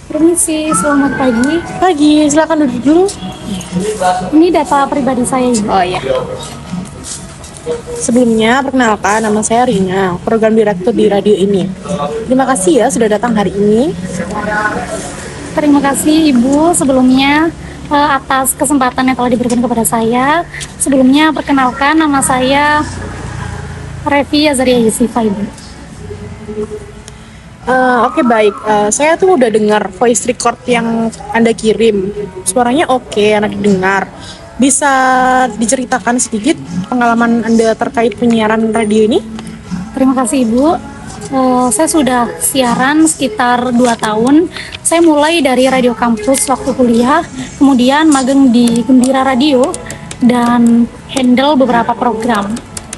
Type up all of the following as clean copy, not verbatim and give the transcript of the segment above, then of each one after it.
Permisi, selamat pagi. Pagi, silakan duduk dulu. Ini data pribadi saya, Ibu. Oh iya. Sebelumnya, perkenalkan nama saya Rina, program direktur di radio ini. Terima kasih ya sudah datang hari ini. Terima kasih, Ibu, sebelumnya atas kesempatan yang telah diberikan kepada saya. Sebelumnya, perkenalkan nama saya Revi Azaria Yusifa, Ibu. Oke baik, saya tuh udah dengar voice record yang Anda kirim. Suaranya oke, enak didengar. Bisa diceritakan sedikit pengalaman Anda terkait penyiaran radio ini? Terima kasih, Ibu. Saya sudah siaran sekitar 2 tahun. Saya mulai dari radio kampus waktu kuliah, kemudian magang di Gembira Radio, dan handle beberapa program.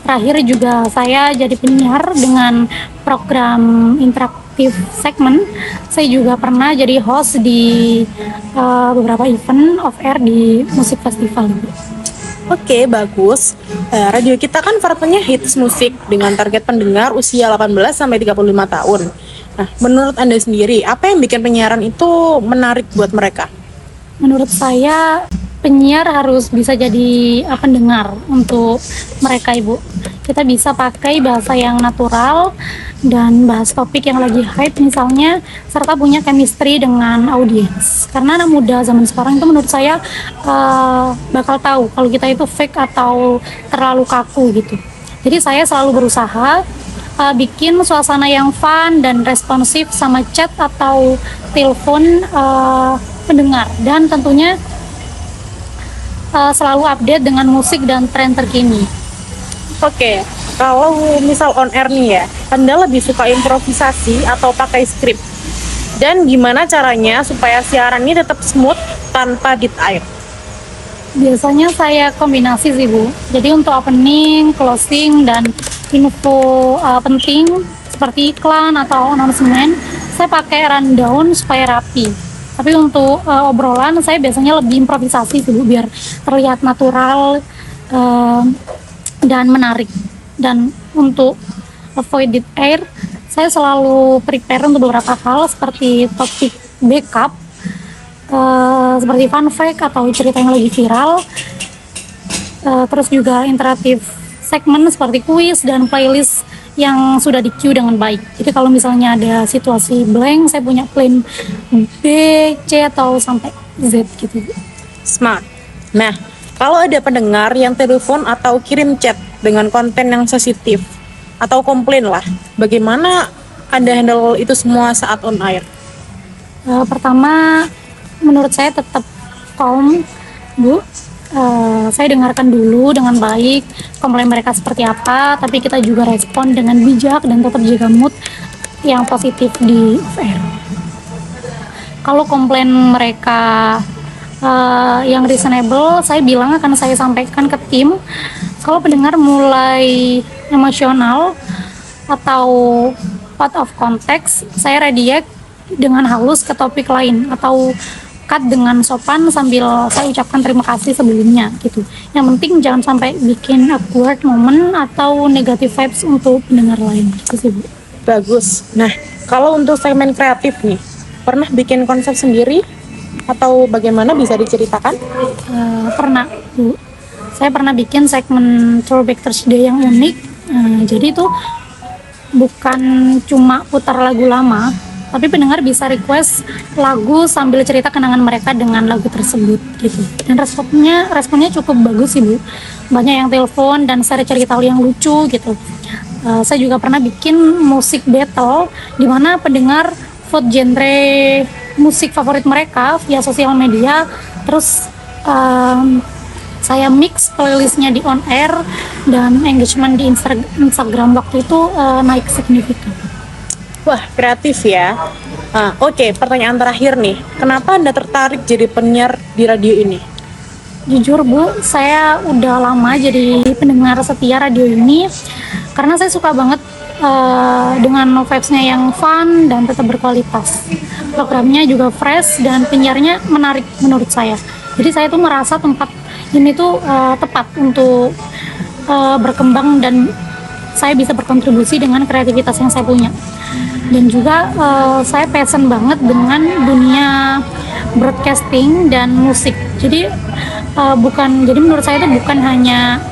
Terakhir juga saya jadi penyiar dengan program interaktif segmen. Saya juga pernah jadi host di beberapa event off air di musik festival. Oke, bagus. Radio kita kan formatnya hits musik dengan target pendengar usia 18 sampai 35 tahun. Nah, menurut Anda sendiri, apa yang bikin penyiaran itu menarik buat mereka? Menurut saya penyiar harus bisa jadi pendengar untuk mereka, Ibu. Kita bisa pakai bahasa yang natural dan bahas topik yang lagi hype misalnya, serta punya chemistry dengan audiens. Karena anak muda zaman sekarang itu menurut saya bakal tahu kalau kita itu fake atau terlalu kaku gitu. Jadi saya selalu berusaha bikin suasana yang fun dan responsif sama chat atau telepon pendengar, dan tentunya selalu update dengan musik dan tren terkini. Oke, kalau misal on air nih ya, Anda lebih suka improvisasi atau pakai skrip? Dan gimana caranya supaya siaran ini tetap smooth tanpa dead air? Biasanya saya kombinasi sih, Bu. Jadi untuk opening, closing, dan info penting seperti iklan atau announcement, saya pakai rundown supaya rapi. Tapi untuk obrolan saya biasanya lebih improvisasi sih, Bu, biar terlihat natural dan menarik. Dan untuk avoid dead air, saya selalu prepare untuk beberapa hal seperti topik backup, seperti fun fact atau cerita yang lagi viral, terus juga interaktif segmen seperti kuis dan playlist yang sudah di queue dengan baik. Jadi kalau misalnya ada situasi blank, saya punya plan B, C, atau sampai Z gitu. Smart. Nah, kalau ada pendengar yang telepon atau kirim chat dengan konten yang sensitif atau komplain lah, bagaimana Anda handle itu semua saat on air? Pertama, menurut saya tetap calm, Bu. Saya dengarkan dulu dengan baik komplain mereka seperti apa, tapi kita juga respon dengan bijak dan tetap jaga mood yang positif di off-air. Kalau komplain mereka yang reasonable, saya bilang akan saya sampaikan ke tim. Kalau pendengar mulai emosional atau out of context, saya redirect dengan halus ke topik lain atau cut dengan sopan sambil saya ucapkan terima kasih sebelumnya gitu. Yang penting jangan sampai bikin awkward moment atau negative vibes untuk pendengar lain gitu sih, Bu. Bagus. Nah, kalau untuk segmen kreatif nih, pernah bikin konsep sendiri atau bagaimana, bisa diceritakan? Pernah, Bu. Saya pernah bikin segmen Throwback Thursday yang unik. Jadi itu bukan cuma putar lagu lama, tapi pendengar bisa request lagu sambil cerita kenangan mereka dengan lagu tersebut gitu. Dan responnya cukup bagus sih, Bu. Banyak yang telepon dan share cerita yang lucu gitu. Saya juga pernah bikin musik battle di mana pendengar vote genre musik favorit mereka via sosial media. Terus saya mix playlistnya di on air, dan engagement di Instagram waktu itu naik signifikan. Wah, kreatif ya. Oke, pertanyaan terakhir nih. Kenapa Anda tertarik jadi penyiar di radio ini? Jujur, Bu, saya udah lama jadi pendengar setia radio ini karena saya suka banget dengan vibes-nya yang fun dan tetap berkualitas. Programnya juga fresh dan penyiarnya menarik menurut saya. Jadi saya tuh merasa tempat ini tuh tepat untuk berkembang dan saya bisa berkontribusi dengan kreativitas yang saya punya. Dan juga saya passion banget dengan dunia broadcasting dan musik. Jadi jadi menurut saya itu bukan hanya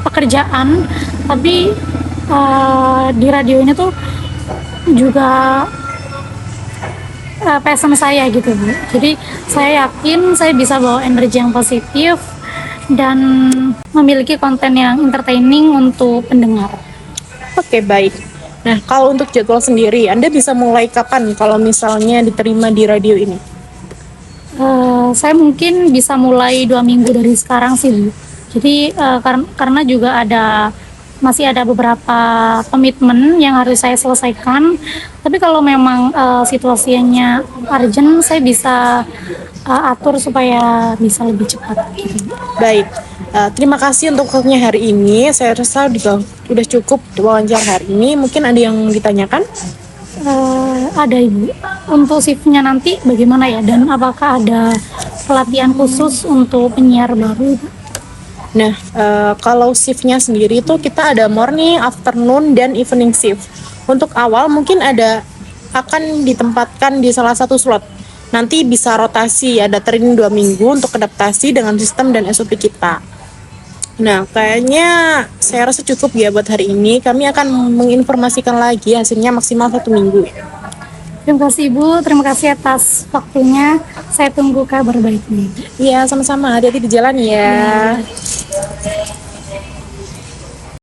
pekerjaan, tapi di radio ini tuh juga passion saya gitu Bu. Jadi saya yakin saya bisa bawa energi yang positif dan memiliki konten yang entertaining untuk pendengar. Oke, baik. Nah, kalau untuk jadwal sendiri, Anda bisa mulai kapan kalau misalnya diterima di radio ini? Saya mungkin bisa mulai 2 minggu dari sekarang sih Bu. Jadi karena juga masih ada beberapa komitmen yang harus saya selesaikan. Tapi kalau memang situasinya urgent, saya bisa atur supaya bisa lebih cepat. Gitu. Baik, terima kasih untuk waktunya hari ini. Saya rasa udah cukup wawancara hari ini. Mungkin ada yang ditanyakan? Ada Ibu. Untuk shiftnya nanti bagaimana ya? Dan apakah ada pelatihan khusus untuk penyiar baru? Nah, kalau shiftnya sendiri itu kita ada morning, afternoon, dan evening shift. Untuk awal mungkin akan ditempatkan di salah satu slot. Nanti bisa rotasi, ada training 2 minggu untuk adaptasi dengan sistem dan SOP kita. Nah, kayaknya saya rasa cukup ya buat hari ini. Kami akan menginformasikan lagi hasilnya maksimal 1 minggu. Terima kasih Ibu, terima kasih atas waktunya. Saya tunggu kabar baiknya. Iya, sama-sama. Hati-hati di jalan ya.